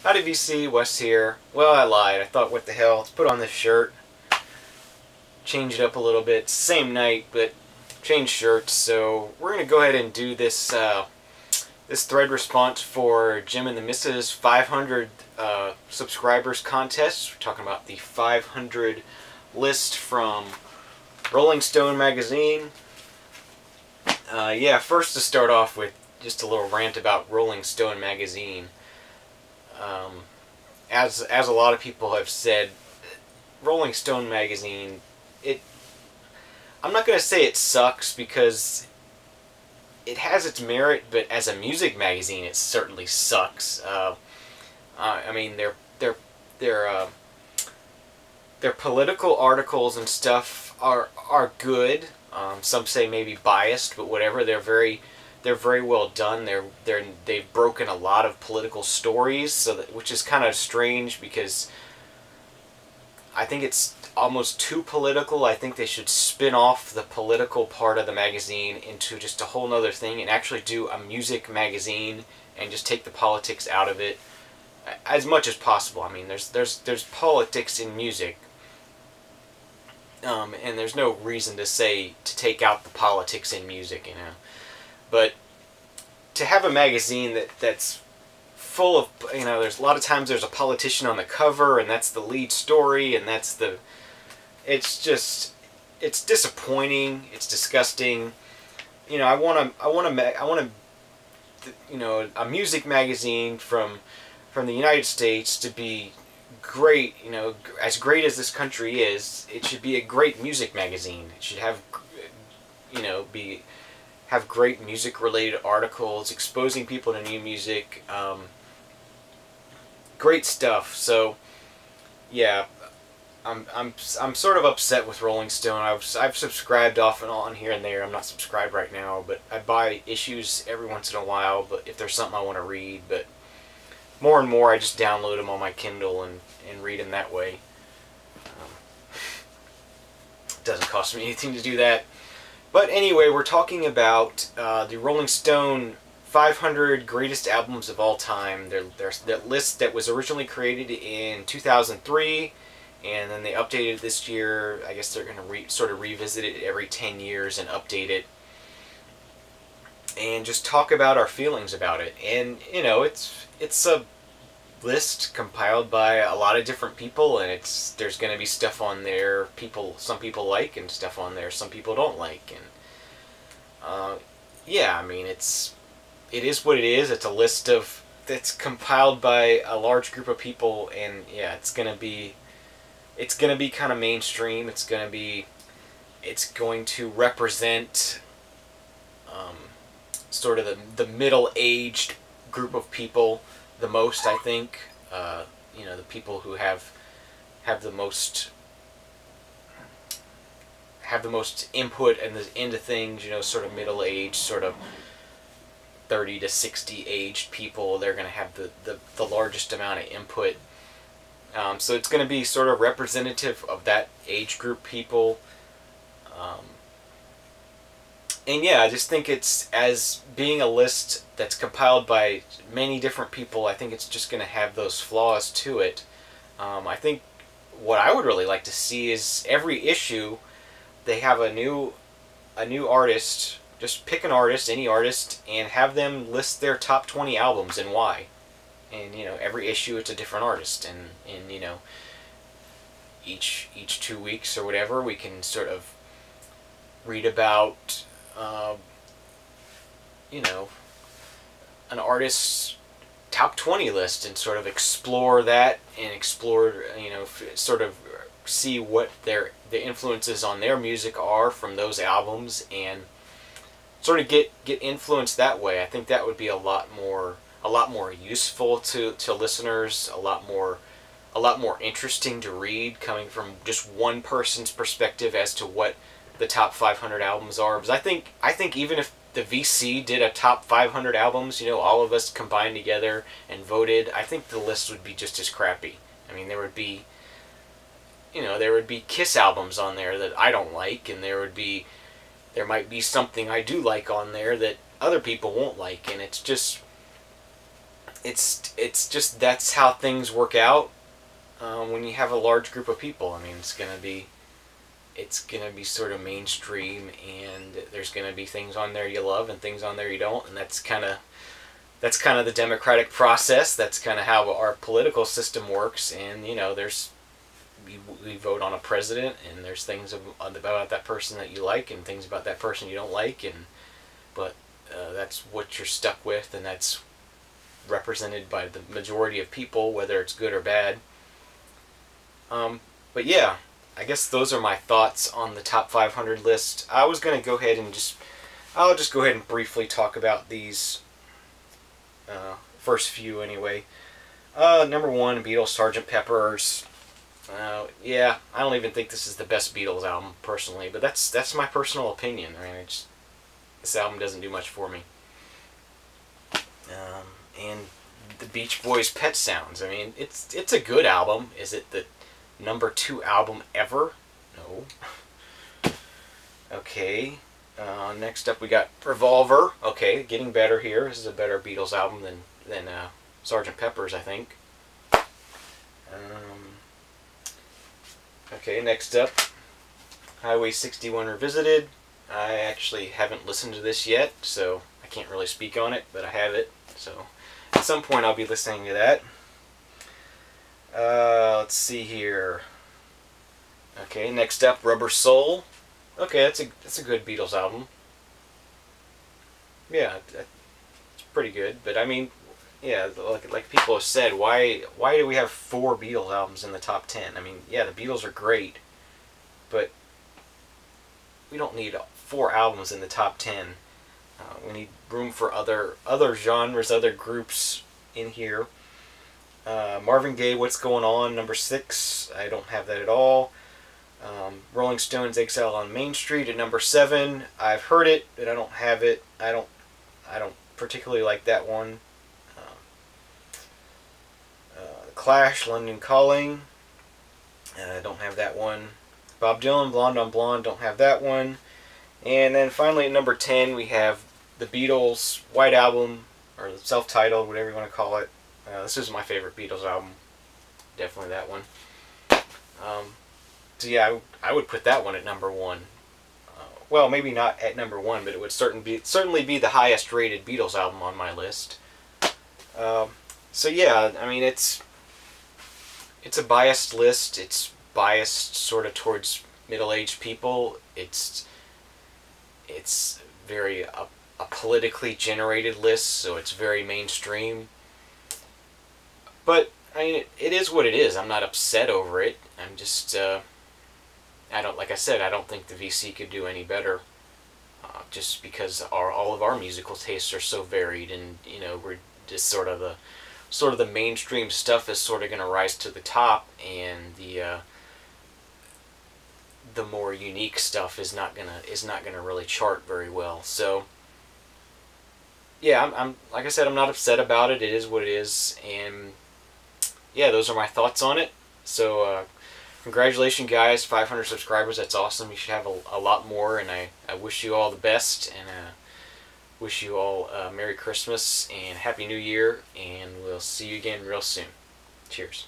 Howdy VC, Wes here. Well, I lied. I thought, what the hell, let's put on this shirt. Change it up a little bit. Same night, but change shirts. So we're going to go ahead and do this this thread response for Jim and the Misses 500 subscribers contest. We're talking about the 500 list from Rolling Stone magazine. Yeah, first to start off with just a little rant about Rolling Stone magazine. As a lot of people have said, Rolling Stone magazine, I'm not going to say it sucks because it has its merit, but as a music magazine, it certainly sucks. I mean, their political articles and stuff are good. Some say maybe biased, but whatever. They're very well done. They've broken a lot of political stories, which is kind of strange because I think it's almost too political. I think they should spin off the political part of the magazine into just a whole nother thing and actually do a music magazine and just take the politics out of it as much as possible. I mean, there's politics in music, and there's no reason to take out the politics in music, you know. But to have a magazine that's full of, you know, there's a lot of times there's a politician on the cover and that's the lead story and it's disappointing, it's disgusting. You know, I want you know, a music magazine from the United States to be great, you know, as great as this country is. It should be a great music magazine. It should have, you know, have great music-related articles, exposing people to new music, great stuff. So, yeah, I'm sort of upset with Rolling Stone. I've subscribed off and on here and there. I'm not subscribed right now, but I buy issues every once in a while. But if there's something I want to read, but more and more I just download them on my Kindle and read them that way. It doesn't cost me anything to do that. But anyway, we're talking about the Rolling Stone 500 greatest albums of all time. There's that list that was originally created in 2003, and then they updated it this year. I guess they're going to sort of revisit it every 10 years and update it, and just talk about our feelings about it. And you know, it's a list compiled by a lot of different people, and there's going to be stuff on there some people like, and stuff on there some people don't like, and yeah, I mean, it is what it is. It's a list that's compiled by a large group of people, and yeah, it's gonna be kind of mainstream. It's going to represent sort of the middle-aged group of people the most, I think. You know, the people who have the most input into things, you know, sort of middle-aged, sort of 30 to 60 aged people. They're going to have the largest amount of input. So it's going to be sort of representative of that age group people. And yeah, I just think as being a list that's compiled by many different people, I think it's just going to have those flaws to it. I think what I would really like to see is every issue they have a new artist. Just pick an artist, any artist, and have them list their top 20 albums and why. And you know, every issue it's a different artist, and you know, each 2 weeks or whatever, we can sort of read about you know, an artist's top 20 list and sort of explore that, and explore, you know, sort of see what the influences on their music are from those albums, and sort of get influenced that way. I think that would be a lot more useful to listeners, a lot more interesting to read, coming from just one person's perspective as to what the top 500 albums are. Because I think even if the VC did a top 500 albums, you know, all of us combined together and voted, I think the list would be just as crappy. I mean, there would be Kiss albums on there that I don't like, and there might be something I do like on there that other people won't like, and it's it's just that's how things work out when you have a large group of people. I mean, it's gonna be sort of mainstream, and there's gonna be things on there you love and things on there you don't, and that's kind of the democratic process. That's kind of how our political system works. And we vote on a president, and there's things about that person that you like, and things about that person you don't like, but that's what you're stuck with, and that's represented by the majority of people, whether it's good or bad. But yeah, I guess those are my thoughts on the top 500 list. I was going to go ahead and I'll just go ahead and briefly talk about these first few anyway. Number 1, Beatles, Sgt. Pepper's. Yeah, I don't even think this is the best Beatles album personally, but that's my personal opinion. I mean, this album doesn't do much for me. And the Beach Boys' Pet Sounds. I mean, it's a good album. Is it the number 2 album ever? No. Okay. Next up we got Revolver. Okay, getting better here. This is a better Beatles album than Sgt. Pepper's, I think. Okay, next up, Highway 61 Revisited. I actually haven't listened to this yet, so I can't really speak on it, but I have it. So at some point I'll be listening to that. Let's see here. Okay, next up, Rubber Soul. Okay, that's a good Beatles album. Yeah, it's pretty good. But I mean, yeah, like people have said, why do we have 4 Beatles albums in the top 10? I mean, yeah, the Beatles are great, but we don't need 4 albums in the top 10. We need room for other genres, other groups in here. Marvin Gaye, What's Going On, number 6. I don't have that at all. Rolling Stones, Exile on Main Street at number 7. I've heard it, but I don't have it. I don't particularly like that one. Clash, London Calling. I don't have that one. Bob Dylan, Blonde on Blonde. Don't have that one. And then finally at number 10 we have the Beatles' White Album, or self-titled, whatever you want to call it. This is my favorite Beatles album. Definitely that one. So yeah, I would put that one at number 1. Well, maybe not at number 1, but it would certainly be the highest rated Beatles album on my list. So yeah, I mean, it's a biased list. It's biased sort of towards middle-aged people. It's very a politically generated list, so it's very mainstream. But I mean, it is what it is. I'm not upset over it. I'm just like I said, I don't think the VC could do any better. Just because all of our musical tastes are so varied, and we're just sort of the mainstream stuff is sort of going to rise to the top, and the more unique stuff is not gonna really chart very well. So yeah, I'm like I said, I'm not upset about it. It is what it is, and yeah, those are my thoughts on it. So congratulations, guys, 500 subscribers. That's awesome. You should have a lot more, and I wish you all the best, and wish you all Merry Christmas and Happy New Year, and we'll see you again real soon. Cheers.